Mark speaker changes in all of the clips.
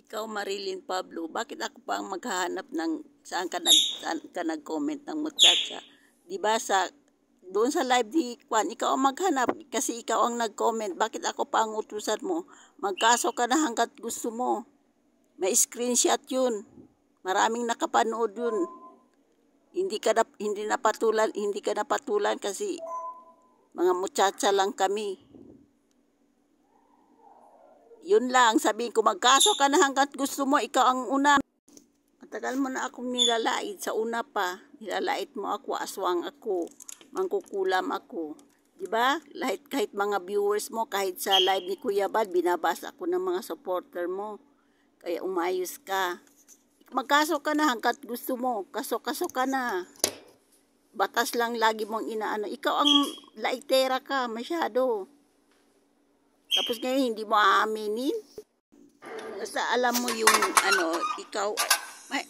Speaker 1: Ikaw, Marilyn Pablo, bakit ako pa ang maghahanap ng saan ka nag-comment ng muchacha? Di ba doon sa live ni Kwan, ikaw ang maghanap kasi ikaw ang nag-comment. Bakit ako pa ang utusan mo? Magkaso ka na hanggat gusto mo. May screenshot yun. Maraming nakapanood yun. Hindi ka napatulan kasi mga muchacha lang kami. Yun lang, sabihin ko, magkaso ka na hanggat gusto mo, ikaw ang una. Matagal mo na akong nilalait sa una pa. Nilalait mo ako, aswang ako, mangkukulam ako. Diba? Kahit mga viewers mo, kahit sa live ni Kuya Bal, binabasa ako ng mga supporter mo. Kaya umayos ka. Magkaso ka na hanggat gusto mo. Kaso ka na. Batas lang lagi mong inaano. Ikaw ang laitera ka, masyado. Tapos ngayon, hindi mo aaminin. Basta alam mo yung, ikaw,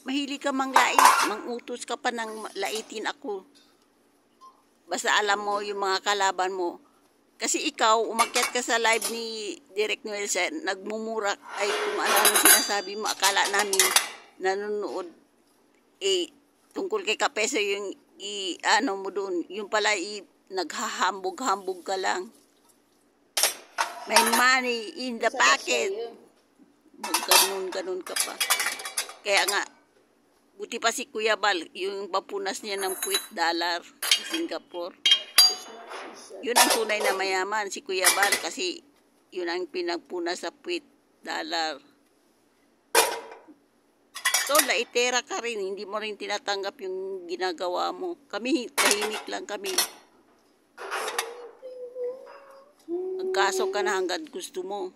Speaker 1: mahilig ka manglait. Mangutos ka pa ng laitin ako. Basta alam mo yung mga kalaban mo. Kasi ikaw, umakyat ka sa live ni Direk Noel, nagmumura, ay kung ano sinasabi mo, akala namin nanonood. Tungkol kay Kapeso yung, mo doon, yung pala, naghahambog-hambog ka lang. May money in the pocket. Ganun ka pa. Kaya nga, buti pa si Kuya Bal, yung papunas niya ng $1 sa Singapore. Yun ang tunay na mayaman, si Kuya Bal, kasi yun ang pinagpunas sa $1. So, laitera ka rin, hindi mo rin tinatanggap yung ginagawa mo. Kami, tahimik lang kami. Magkaso ka na hanggat gusto mo.